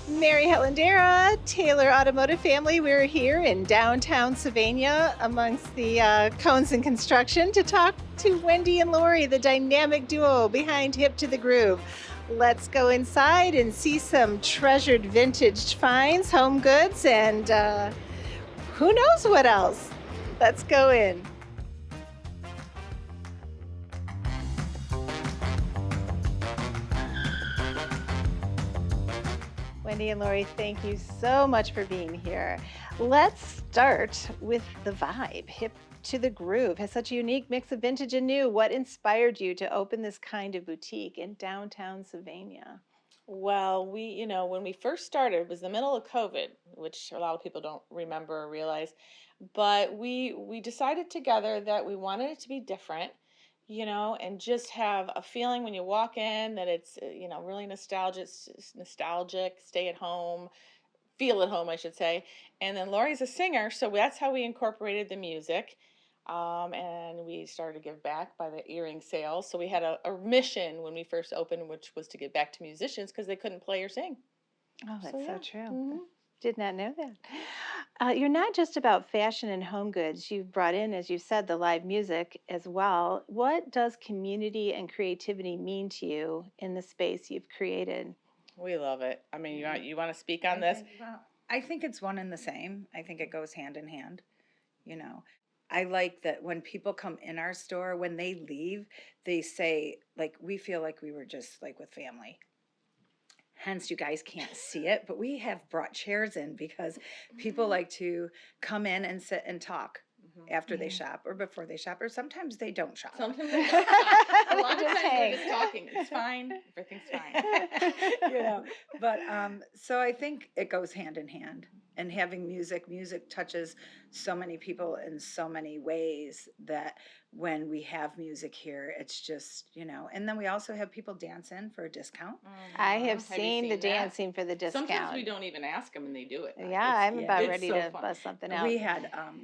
Mary Helandera, Taylor Automotive Family. We're here in downtown Sylvania amongst the cones and construction to talk to Wendy and Lori, the dynamic duo behind Hip to the Groove. Let's go inside and see some treasured vintage finds, home goods, and who knows what else. Let's go in. Wendy and Lori, thank you so much for being here. Let's start with the vibe. Hip to the Groove has such a unique mix of vintage and new. What inspired you to open this kind of boutique in downtown Sylvania? Well, when we first started, it was the middle of COVID, which a lot of people don't remember or realize. But we decided together that we wanted it to be different, and just have a feeling when you walk in that it's really nostalgic, stay at home, feel at home, I should say. And then Lori's a singer, so that's how we incorporated the music. And we started to give back by the earring sales. So we had a mission when we first opened, which was to give back to musicians because they couldn't play or sing. Oh, that's so true. Mm-hmm. Did not know that. You're not just about fashion and home goods. You've brought in, as you said, the live music as well. What does community and creativity mean to you in the space you've created? We love it. I mean, you want to speak on this? I think it's one and the same. I think it goes hand in hand. I like that when people come in our store, when they leave, they say, like, we feel like we were just like with family. Hence, you guys can't see it, but we have brought chairs in because people like to come in and sit and talk after they shop or before they shop, or sometimes they don't shop. Sometimes they don't shop. A lot of times we're just talking. It's fine. Everything's fine. But so I think it goes hand in hand. And having music touches so many people in so many ways that when we have music here, it's just, and then we also have people dance in for a discount. I have seen the dancing for the discount. Sometimes we don't even ask them and they do it. Yeah, I'm about ready to bust something out. We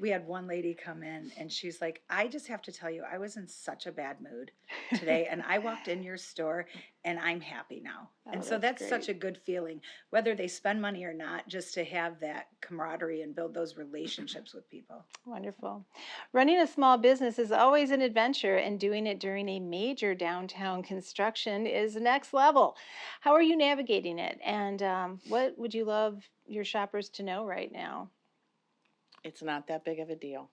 had one lady come in and she's like, I just have to tell you, I was in such a bad mood today and I walked in your store and I'm happy now. And so that's such a good feeling, whether they spend money or not, just to have that camaraderie and build those relationships with people. Wonderful. Running a small business is always an adventure, and doing it during a major downtown construction is next level. How are you navigating it? And what would you love your shoppers to know right now? It's not that big of a deal.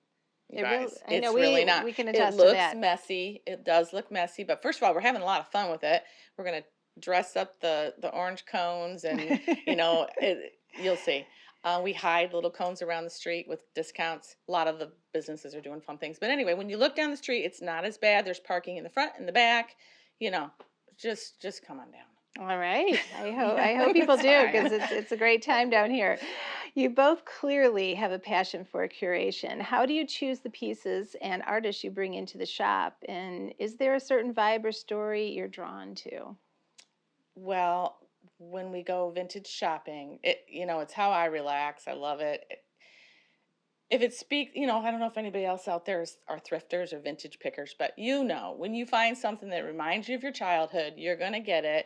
It's really not. We can attest to that. It looks messy. It does look messy. But first of all, we're having a lot of fun with it. We're going to dress up the orange cones and, you'll see. We hide little cones around the street with discounts. A lot of the businesses are doing fun things. But anyway, when you look down the street, it's not as bad. There's parking in the front and the back. Just come on down. All right. I hope people do, because it's a great time down here. You both clearly have a passion for curation. How do you choose the pieces and artists you bring into the shop? And is there a certain vibe or story you're drawn to? Well, when we go vintage shopping, it's how I relax. I love it. If it speaks, I don't know if anybody else out there are thrifters or vintage pickers, but when you find something that reminds you of your childhood, you're going to get it.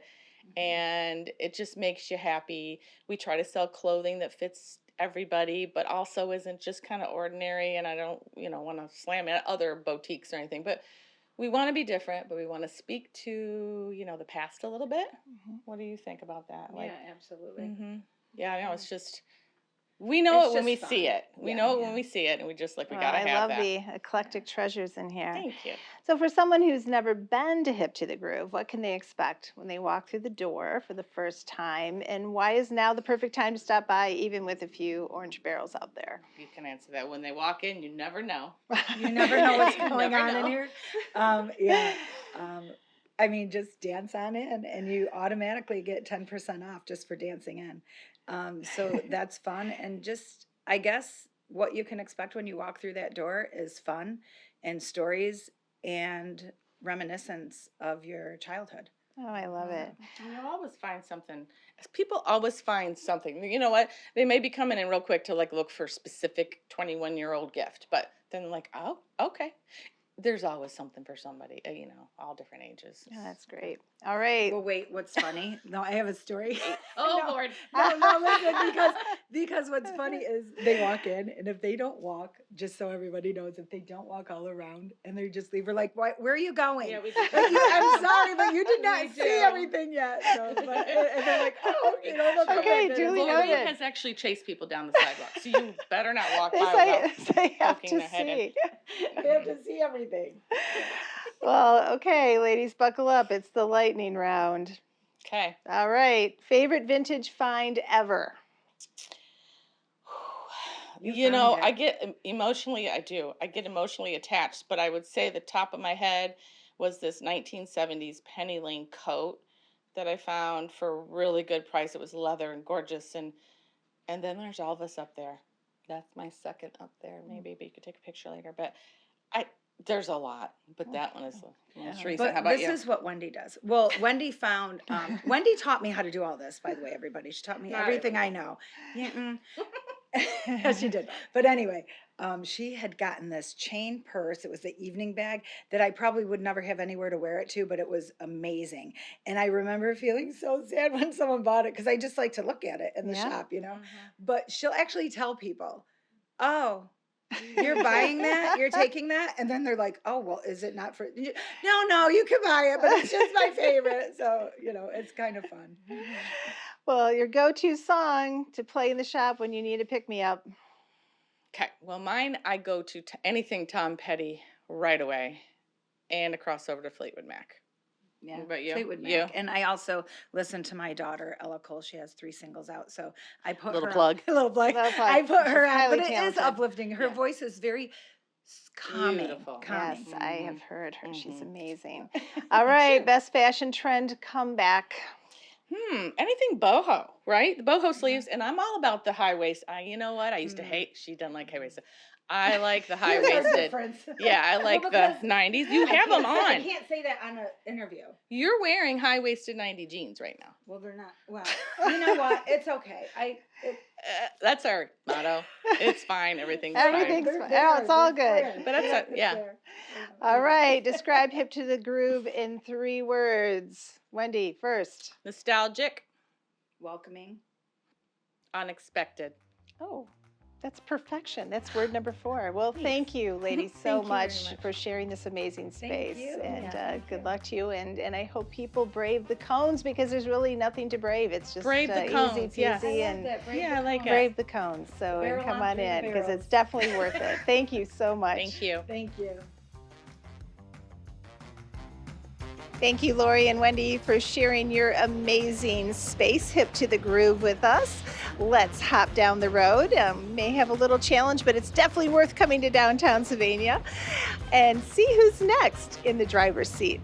And it just makes you happy. We try to sell clothing that fits everybody, but also isn't just kind of ordinary. And I don't, want to slam at other boutiques or anything, but we want to be different, but we want to speak to, the past a little bit. Mm-hmm. What do you think about that? Yeah, absolutely. Mm-hmm. Yeah, I know. It's just, we know it when we see it. We know it when we see it, and we just we got to have that. I love the eclectic treasures in here. Thank you. So for someone who's never been to Hip to the Groove, what can they expect when they walk through the door for the first time? And why is now the perfect time to stop by, even with a few orange barrels out there? You can answer that. When they walk in, you never know. You never know what's going on in here. I mean, just dance on in, and you automatically get 10% off just for dancing in. So that's fun. And just, I guess, what you can expect when you walk through that door is fun and stories and reminiscence of your childhood. Oh, I love it. You'll always find something. People always find something. You know what? They may be coming in real quick to look for a specific 21-year-old gift, but then oh, okay. There's always something for somebody, all different ages. Yeah, that's great. All right. Well, wait, what's funny? No, I have a story. Oh, Lord. No, listen, because what's funny is they walk in, and if they don't walk, just so everybody knows, if they don't walk all around and they just leave, we're like, where are you going? Yeah, we do. Like, I'm sorry, but you did not We see do. everything yet. So, and they're like, oh, they'll come Okay, back in. duly Lori noted. has actually chased people down the sidewalk, so you better not walk They by without they have poking to their head in. see. They have to see everything. Well, okay, ladies, buckle up. It's the lightning round. Okay. All right. Favorite vintage find ever? You know, find it. I get emotionally, I do. I get emotionally attached, but I would say the top of my head was this 1970s penny lane coat that I found for a really good price. It was leather and gorgeous, and then there's Elvis up there. That's my second up there. Maybe you could take a picture later, but there's a lot, but that one is the most recent. But How about this you? is what Wendy does. Well, Wendy found, Wendy taught me how to do all this, by the way, everybody. She taught me Not everything I know. Yeah, yes, she did. But anyway, she had gotten this chain purse. It was the evening bag that I probably would never have anywhere to wear it to, but it was amazing. And I remember feeling so sad when someone bought it because I just like to look at it in the Yeah. shop, you know. Mhm. But she'll actually tell people, oh, you're buying that? You're taking that? And then they're like, oh, well, is it not for... No, you can buy it, but it's just my favorite. So, you know, it's kind of fun. Well, your go-to song to play in the shop when you need a pick-me-up. Okay, well, mine, I go to anything Tom Petty right away and a crossover to Fleetwood Mac. Yeah, What about you? Fleetwood Mac. You? And I also listen to my daughter, Ella Cole. She has 3 singles out, so I put Little her plug. on. Little plug. Little plug. I put her She's on, highly but it is talented. uplifting. Her Yeah. voice is very calming. Beautiful. Yes, calming. I have heard her. She's Mhm. amazing. All right, best fashion trend comeback. Anything boho, right? The boho sleeves, and I'm all about the high waist. You know what? I used to Mm. hate. She doesn't like high waisted. I like the high Here's our waisted. difference. Yeah, I like Well, the because 90s. You I have them can't say- I on. can't say that on an interview. You're wearing high waisted 90 jeans right now. Well, they're not. Well, you know what? It's okay. That's our motto. It's fine. Everything's Everything's fine. fine. Oh, it's all good. But that's yeah. All right, describe Hip to the Groove in 3 words. Wendy, first. Nostalgic, Welcoming. unexpected. Oh, that's perfection. That's word number 4. Well, thank you, ladies, so Thank you very much much. for sharing this amazing Thank space. you. And Yeah, thank good you. luck to you. And I hope people brave the cones because there's really nothing to brave. It's just Brave the cones, easy yeah. peasy and Yeah, I like it. brave the cones. So and Barrel come on on through the in because barrels. it's definitely worth it. Thank you so much. Thank you. Thank you. Thank you, Lori and Wendy, for sharing your amazing space Hip to the Groove with us. Let's hop down the road. May have a little challenge, but it's definitely worth coming to downtown Sylvania and see who's next in the driver's seat.